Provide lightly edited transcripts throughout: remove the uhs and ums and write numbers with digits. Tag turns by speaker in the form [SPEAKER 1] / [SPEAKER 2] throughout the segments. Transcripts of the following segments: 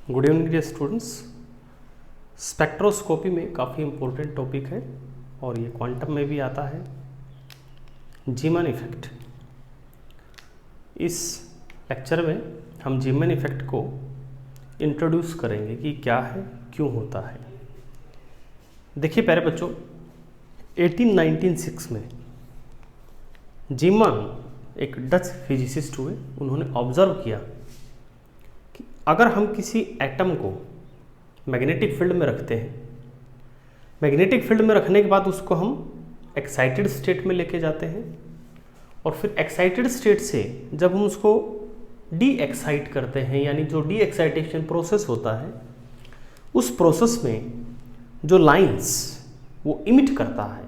[SPEAKER 1] Good evening dear students. Spectroscopy में काफ़ी important topic है और ये क्वांटम में भी आता है, जीमन इफेक्ट। इस लेक्चर में हम जीमन इफेक्ट को इंट्रोड्यूस करेंगे कि क्या है, क्यों होता है। देखिए प्यारे बच्चों, 1896 में जीमन एक डच फिजिसिस्ट हुए। उन्होंने ऑब्जर्व किया कि अगर हम किसी एटम को मैग्नेटिक फील्ड में रखते हैं, मैग्नेटिक फील्ड में रखने के बाद उसको हम एक्साइटेड स्टेट में लेके जाते हैं और फिर एक्साइटेड स्टेट से जब हम उसको डी एक्साइट करते हैं, यानी जो डी एक्साइटेशन प्रोसेस होता है, उस प्रोसेस में जो लाइंस वो इमिट करता है,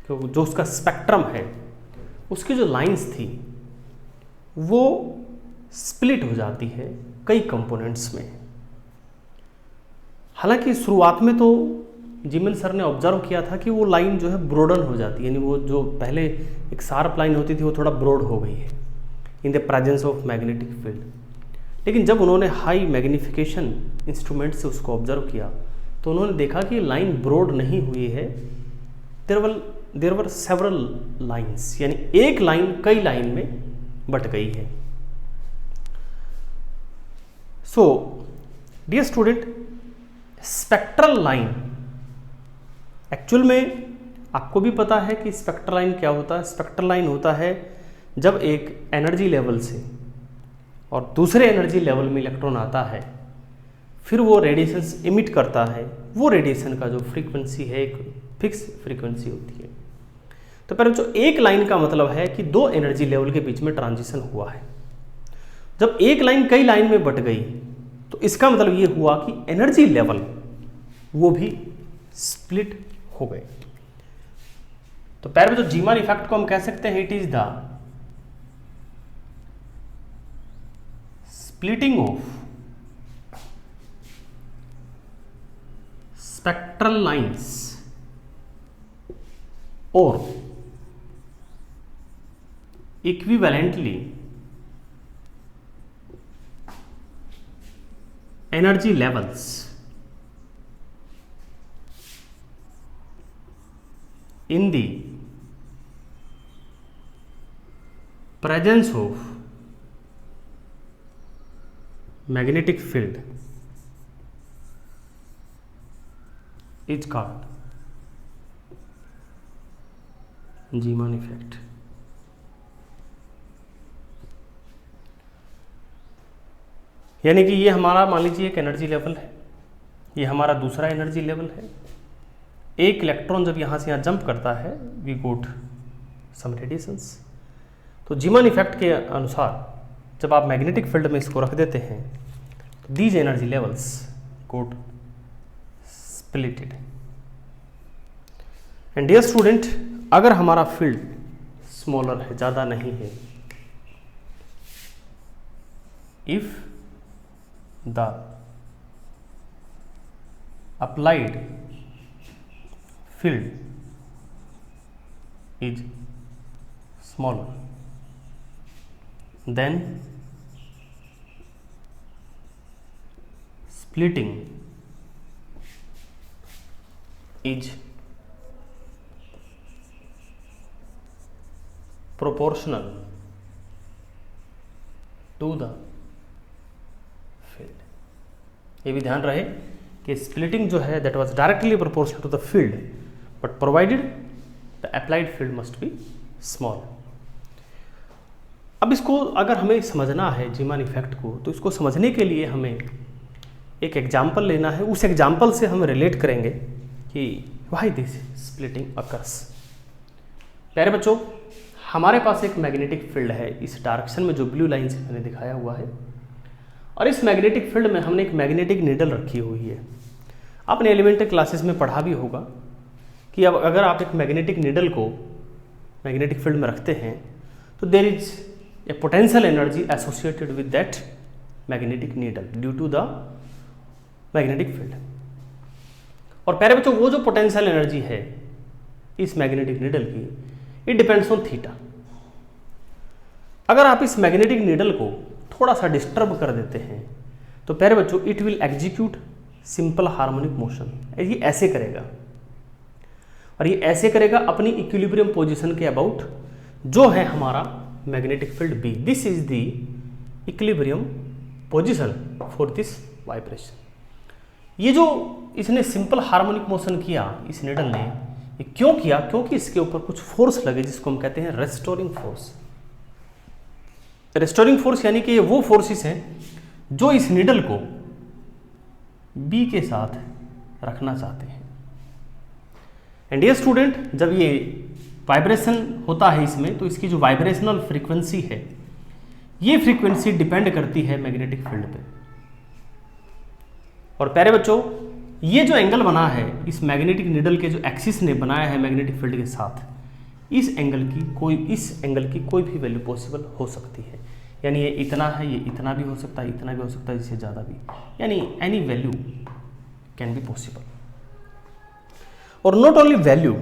[SPEAKER 1] क्योंकि जो उसका स्पेक्ट्रम है, उसकी जो लाइंस थी वो स्प्लिट हो जाती है कई कंपोनेंट्स में। हालांकि शुरुआत में तो जीमन सर ने ऑब्जर्व किया था कि वो लाइन जो है ब्रॉडन हो जाती है, यानी वो जो पहले एक शार्प लाइन होती थी वो थोड़ा ब्रॉड हो गई है in the presence of magnetic field. लेकिन जब उन्होंने हाई मैग्निफिकेशन इंस्ट्रूमेंट से उसको ऑब्जर्व किया तो उन्होंने देखा कि लाइन ब्रॉड नहीं हुई है, देयर वर सेवरल लाइंस, यानी एक लाइन कई लाइन में बट गई है। So dear student, spectral line actual में आपको भी पता है कि स्पेक्ट्रल लाइन क्या होता है। स्पेक्ट्रल लाइन होता है जब एक एनर्जी लेवल से और दूसरे एनर्जी लेवल में इलेक्ट्रॉन आता है, फिर वो रेडिएशन इमिट करता है। वो रेडिएशन का जो फ्रीक्वेंसी है एक फिक्स फ्रीक्वेंसी होती है। तो पहले जो एक लाइन का मतलब है कि दो एनर्जी लेवल के बीच में ट्रांजिशन हुआ है। जब एक लाइन कई लाइन में बट गई तो इसका मतलब ये हुआ कि एनर्जी लेवल वो भी स्प्लिट हो गए। तो पहले जो जीमन इफेक्ट को हम कह सकते हैं, it is the splitting of spectral lines or equivalently energy levels in the presence of magnetic field is called जीमन effect. यानी कि ये हमारा मान लीजिए एक एनर्जी लेवल है, ये हमारा दूसरा एनर्जी लेवल है। एक इलेक्ट्रॉन जब यहाँ से यहाँ जंप करता है, वी गोट सम रेडिएशंस। तो जीमन इफेक्ट के अनुसार जब आप मैग्नेटिक फील्ड में इसको रख देते हैं तो these energy levels got splitted. And dear student, अगर हमारा फील्ड स्मॉलर है, ज़्यादा नहीं है, if the applied field is smaller, then splitting is proportional to the field। ये भी ध्यान रहे कि स्प्लिटिंग जो है that was directly proportional to the field, but provided the applied field must be small. अब इसको अगर हमें समझना है जीमन इफेक्ट को, तो इसको समझने के लिए हमें एक एग्जाम्पल लेना है। उस एग्जाम्पल से हम रिलेट करेंगे कि व्हाई दिस स्प्लिटिंग अकर्स। प्यारे बच्चों, हमारे पास एक मैग्नेटिक फील्ड है, इस डायरेक्शन में जो ब्लू लाइन से मैंने दिखाया हुआ है, और इस मैग्नेटिक फील्ड में हमने एक मैग्नेटिक नीडल रखी हुई है। आपने एलिमेंट्री क्लासेस में पढ़ा भी होगा कि अब अगर आप एक मैग्नेटिक नीडल को मैग्नेटिक फील्ड में रखते हैं तो there is a potential energy associated with that magnetic needle due to the magnetic field. और प्यारे बच्चों, वो जो पोटेंशियल एनर्जी है इस मैग्नेटिक नीडल की, इट डिपेंड्स ऑन थीटा। अगर आप इस मैग्नेटिक नीडल को थोड़ा सा डिस्टर्ब कर देते हैं तो प्यारे बच्चों it will execute simple harmonic motion, ये ऐसे करेगा और ये ऐसे करेगा अपनी इक्विलिब्रियम पोजीशन के अबाउट, जो है हमारा magnetic field B. This is the equilibrium position for this vibration. ये जो इसने सिंपल हार्मोनिक मोशन किया इस नीडल ने, ये क्यों किया? क्योंकि इसके ऊपर कुछ फोर्स लगे जिसको हम कहते हैं रेस्टोरिंग फोर्स। रेस्टोरिंग फोर्स यानी कि ये वो फोर्सेस हैं जो इस नीडल को बी के साथ रखना चाहते हैं। एंड ये स्टूडेंट, जब ये वाइब्रेशन होता है इसमें, तो इसकी जो वाइब्रेशनल फ्रीक्वेंसी है, ये फ्रीक्वेंसी डिपेंड करती है मैग्नेटिक फील्ड पे। और प्यारे बच्चों, ये जो एंगल बना है इस मैग्नेटिक नीडल के जो एक्सिस ने बनाया है मैग्नेटिक फील्ड के साथ, इस एंगल की कोई भी वैल्यू पॉसिबल हो सकती है। यानी ये इतना है, ये इतना भी हो सकता है, इतना भी हो सकता है, इससे ज़्यादा भी, यानी any value can be possible. और not only value,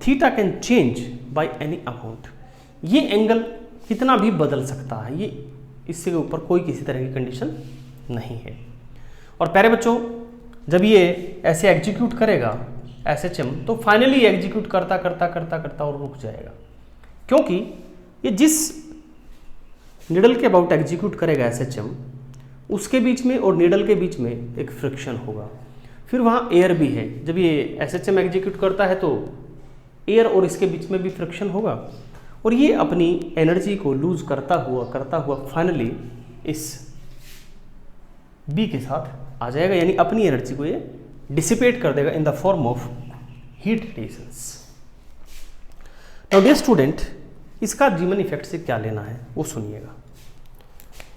[SPEAKER 1] theta can change by any amount. ये एंगल कितना भी बदल सकता है, ये इससे ऊपर कोई किसी तरह की कंडीशन नहीं है। और प्यारे बच्चों, जब ये ऐसे एग्जीक्यूट करेगा SHM, तो फाइनली एग्जीक्यूट करता करता करता करता और रुक जाएगा, क्योंकि ये जिस नीडल के अबाउट एग्जीक्यूट करेगा SHM, उसके बीच में और नीडल के बीच में एक फ्रिक्शन होगा। फिर वहाँ एयर भी है। जब ये SHM एग्जीक्यूट करता है तो एयर और इसके बीच में भी फ्रिक्शन होगा, और ये अपनी एनर्जी को लूज करता हुआ फाइनली इस बी के साथ आ जाएगा, यानी अपनी एनर्जी को ये डिसिपेट कर देगा in the form of heat radiations. Now dear student, इसका जीमन इफेक्ट से क्या लेना है वो सुनिएगा।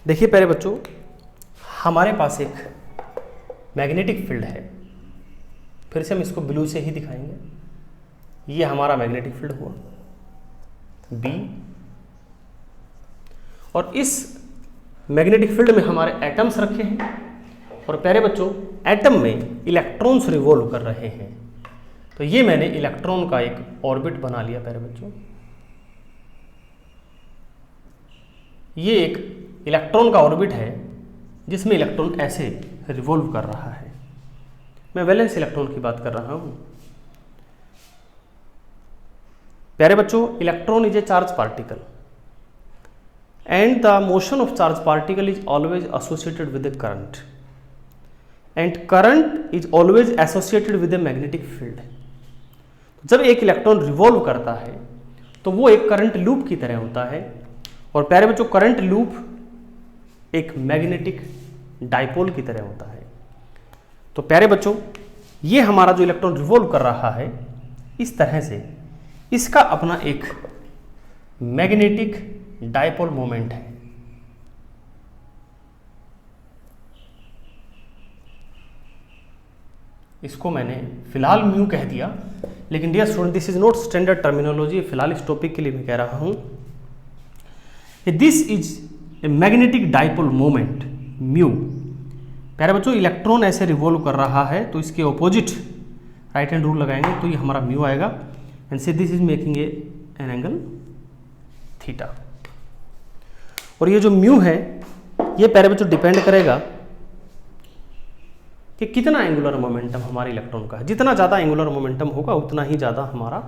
[SPEAKER 1] देखिए प्यारे बच्चों, हमारे पास एक मैग्नेटिक फील्ड है, फिर से हम इसको ब्लू से ही दिखाएंगे। ये हमारा मैग्नेटिक फील्ड हुआ बी, और इस मैग्नेटिक फील्ड में हमारे एटम्स रखे हैं, और प्यारे बच्चों एटम में इलेक्ट्रॉन्स रिवॉल्व कर रहे हैं। तो ये मैंने इलेक्ट्रॉन का एक ऑर्बिट बना लिया प्यारे बच्चों। ये एक इलेक्ट्रॉन का ऑर्बिट है जिसमें इलेक्ट्रॉन ऐसे रिवॉल्व कर रहा है। मैं वैलेंस इलेक्ट्रॉन की बात कर रहा हूं। प्यारे बच्चों, electron is a charge particle and the motion of charge particle is always associated with a current, and current is always associated with a magnetic field। जब एक इलेक्ट्रॉन रिवॉल्व करता है तो वो एक करंट लूप की तरह होता है, और प्यारे बच्चों करंट लूप एक मैग्नेटिक डाइपोल की तरह होता है। तो प्यारे बच्चों, ये हमारा जो इलेक्ट्रॉन रिवॉल्व कर रहा है इस तरह से, इसका अपना एक मैग्नेटिक डाइपोल मोमेंट है। इसको मैंने फिलहाल म्यू कह दिया, लेकिन dear student this is not standard terminology. फिलहाल इस टॉपिक के लिए मैं कह रहा हूं this is a magnetic dipole moment mu. प्यारे बच्चों, इलेक्ट्रॉन ऐसे रिवॉल्व कर रहा है तो इसके ऑपोजिट राइट हैंड रूल लगाएंगे तो ये हमारा म्यू आएगा, एंड से this is making an angle theta. और ये जो म्यू है ये प्यारे बच्चों डिपेंड करेगा कि कितना एंगुलर मोमेंटम हमारे इलेक्ट्रॉन का है। जितना ज़्यादा एंगुलर मोमेंटम होगा उतना ही ज़्यादा हमारा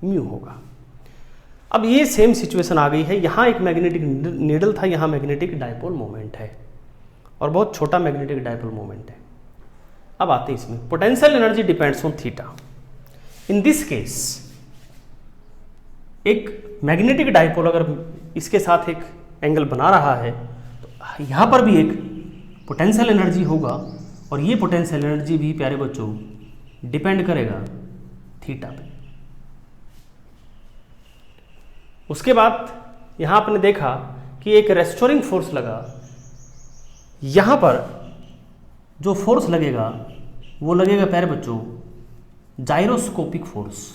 [SPEAKER 1] म्यू होगा। अब ये सेम सिचुएशन आ गई है, यहाँ एक मैग्नेटिक नीडल था, यहाँ मैग्नेटिक डाइपोल मोमेंट है, और बहुत छोटा मैग्नेटिक डाइपोल मोमेंट है। अब आते हैं इसमें, potential energy depends on theta. In this case एक मैग्नेटिक डाइपोल अगर इसके साथ एक एंगल बना रहा है तो यहाँ पर भी एक पोटेंशियल एनर्जी होगा, और ये पोटेंशियल एनर्जी भी प्यारे बच्चों डिपेंड करेगा थीटा पे। उसके बाद यहाँ आपने देखा कि एक रेस्टोरिंग फोर्स लगा। यहाँ पर जो फोर्स लगेगा वो लगेगा प्यारे बच्चों जाइरोस्कोपिक फोर्स।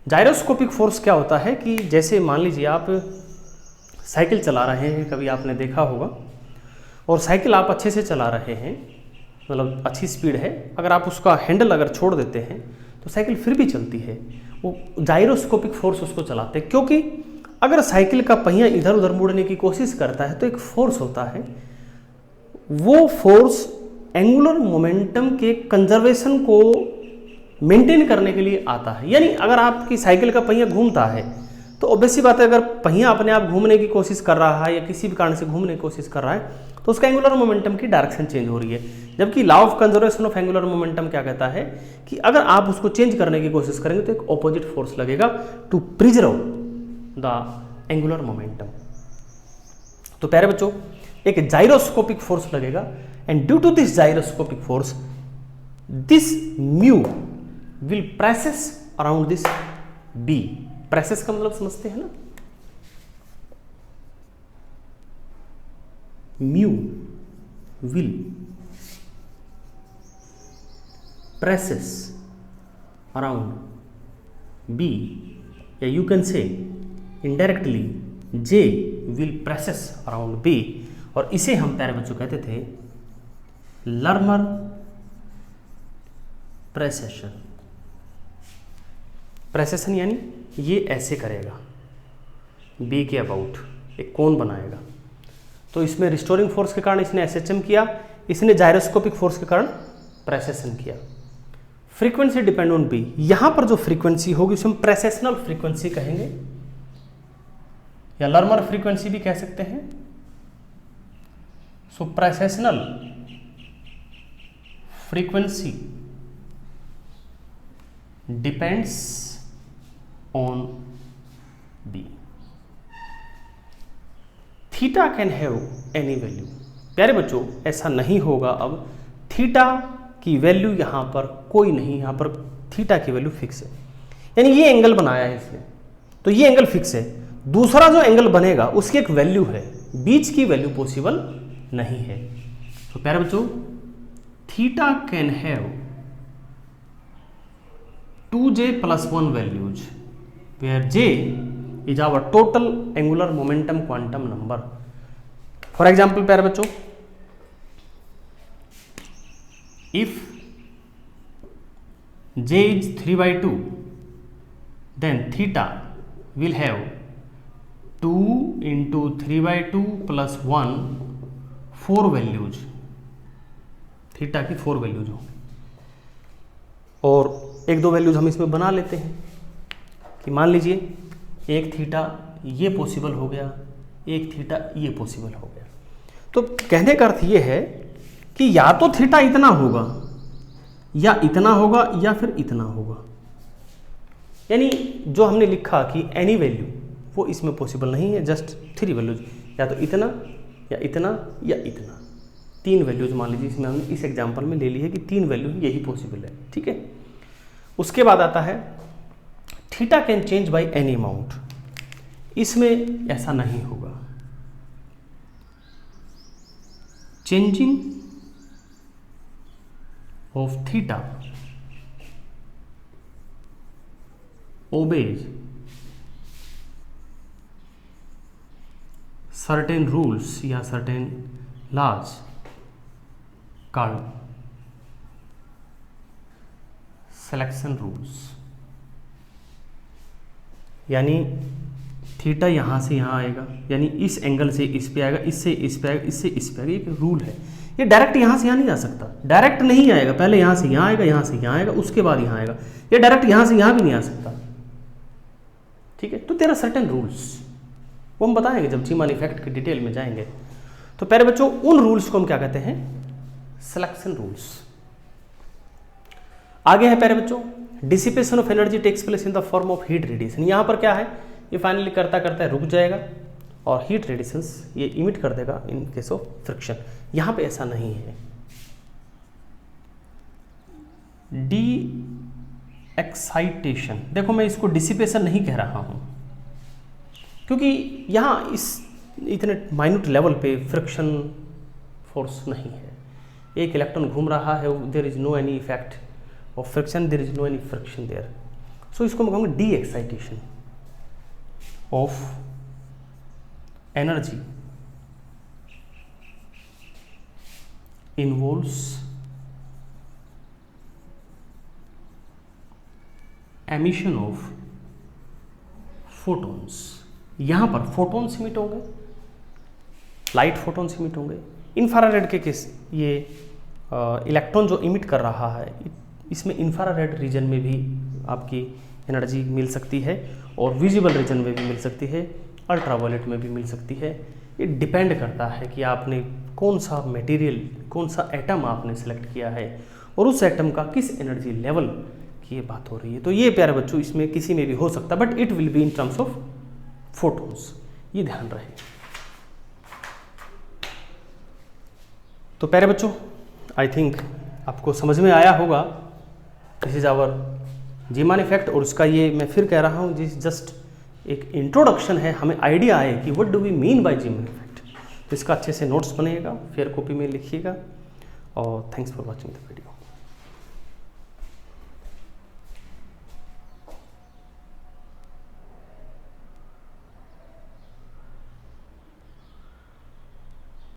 [SPEAKER 1] जाइरोस्कोपिक फोर्स क्या होता है कि जैसे मान लीजिए आप साइकिल चला रहे हैं, कभी आपने देखा होगा, और साइकिल आप अच्छे से चला रहे हैं, मतलब अच्छी स्पीड है, अगर आप उसका हैंडल अगर छोड़ देते हैं तो साइकिल फिर भी चलती है। वो जाइरोस्कोपिक फोर्स उसको चलाते हैं, क्योंकि अगर साइकिल का पहिया इधर उधर मुड़ने की कोशिश करता है तो एक फोर्स होता है, वो फोर्स एंगुलर मोमेंटम के कंजर्वेशन को मेंटेन करने के लिए आता है। यानी अगर आपकी साइकिल का पहिया घूमता है तो ऑब्वियस सी बात है, अगर पहिया अपने आप घूमने की कोशिश कर रहा है या किसी भी कारण से घूमने की कोशिश कर रहा है तो उसका एंगुलर मोमेंटम की डायरेक्शन चेंज हो रही है। जबकि law of conservation of angular momentum क्या कहता है कि अगर आप उसको चेंज करने की कोशिश करेंगे तो एक ऑपोजिट फोर्स लगेगा to preserve the angular momentum. तो प्यारे बच्चों, एक जाइरोस्कोपिक फोर्स लगेगा and due to this gyroscopic force this mu will precess around this B. Precess का मतलब समझते हैं ना, mu will precess around B, या you can say indirectly J will precess around B, और इसे हम प्यारे बच्चों कहते थे लर्मर प्रेसेशन। प्रेसेशन यानी ये ऐसे करेगा बी के अबाउट, एक कोन बनाएगा। तो इसमें रिस्टोरिंग फोर्स के कारण इसने एसएचएम किया, इसने जाइरोस्कोपिक फोर्स के कारण प्रेसेशन किया। फ्रीक्वेंसी डिपेंड ऑन बी, यहां पर जो फ्रीक्वेंसी होगी उसे हम प्रेसेशनल फ्रीक्वेंसी कहेंगे या लर्मर फ्रीक्वेंसी भी कह सकते हैं। So precessional frequency depends on B. Theta can have any value. प्यारे बच्चों, ऐसा नहीं होगा। अब थीटा की वैल्यू यहां पर कोई नहीं, यहां पर थीटा की वैल्यू फिक्स है। यानी ये एंगल बनाया है इसने तो ये एंगल फिक्स है, दूसरा जो एंगल बनेगा उसकी एक वैल्यू है, बीच की वैल्यू पॉसिबल नहीं है। तो प्यारे बच्चों, theta can have 2j+1 values where j is our total angular momentum quantum number. For example, प्यारे बच्चों, if j is 3/2 then theta will have 2 into 3/2 plus 1 4 values, theta की 4 वैल्यूज हो। और एक दो वैल्यूज हम इसमें बना लेते हैं कि मान लीजिए एक थीटा ये पॉसिबल हो गया, एक थीटा ये पॉसिबल हो गया। तो कहने का अर्थ ये है कि या तो थीटा इतना होगा या इतना होगा या फिर इतना होगा। यानी जो हमने लिखा कि एनी वैल्यू, वो इसमें पॉसिबल नहीं है, जस्ट 3 वैल्यूज, या तो इतना या इतना या इतना। 3 वैल्यूज मान लीजिए इसमें हमने इस एग्जांपल में ले ली है कि 3 वैल्यू यही पॉसिबल है, ठीक है। उसके बाद आता है theta can change by any amount. इसमें ऐसा नहीं होगा। Changing of theta obeys certain rules या certain laws called selection rules. यानी थीटा यहाँ से यहाँ आएगा, यानी इस एंगल से इस पे आएगा, इससे इस पे आएगा, इससे इस पे आएगा। एक रूल है, ये डायरेक्ट यहाँ से यहाँ नहीं आ सकता, डायरेक्ट नहीं आएगा। पहले यहाँ से यहाँ आएगा, यहाँ से यहाँ आएगा, उसके बाद यहाँ आएगा। ये डायरेक्ट यहाँ से यहाँ भी नहीं आ सकता, ठीक है। तो तेरा सर्टेन रूल्स वो हम बताएंगे जब जीमान इफेक्ट की डिटेल में जाएंगे। तो प्यारे बच्चों, उन रूल्स को हम क्या कहते हैं? Selection rules. आगे है प्यारे बच्चों, dissipation of energy takes place in the form of heat radiation. यहाँ पर क्या है, ये फाइनली करता करता रुक जाएगा और हीट रेडिएशंस ये इमिट कर देगा इन केस ऑफ फ्रिक्शन। यहाँ पे ऐसा नहीं है। डी एक्साइटेशन, देखो मैं इसको डिसिपेशन नहीं कह रहा हूँ क्योंकि यहाँ इस इतने माइन्यूट लेवल पे फ्रिक्शन फोर्स नहीं है। एक इलेक्ट्रॉन घूम रहा है, there is no any effect of friction, there is no any friction there. So इसको मैं कहूँगा deexcitation of energy involves emission of photons यहाँ पर फोटॉन्स इमिट होंगे, लाइट फोटॉन्स इमिट होंगे। इंफ्रारेड के केस ये इलेक्ट्रॉन जो इमिट कर रहा है इसमें इंफ्रारेड रीजन में भी आपकी एनर्जी मिल सकती है और विजिबल रीजन में भी मिल सकती है, अल्ट्रावायलेट में भी मिल सकती है। ये डिपेंड करता है कि आपने कौन सा मटेरियल, कौन सा एटम आपने सेलेक्ट किया है और उस एटम का किस एनर्जी लेवल की ये बात हो रही है। तो ये प्यारे बच्चों इसमें किसी में भी हो सकता है, but it will be in terms of photons, ये ध्यान रहे। तो प्यारे बच्चों आई थिंक आपको समझ में आया होगा, this is our Zeeman effect. और उसका ये मैं फिर कह रहा हूँ दिस जस्ट एक इंट्रोडक्शन है, हमें आइडिया आए कि what do we mean by Zeeman effect. तो इसका अच्छे से नोट्स बनेगा, फेयर कॉपी में लिखिएगा और thanks for watching the video.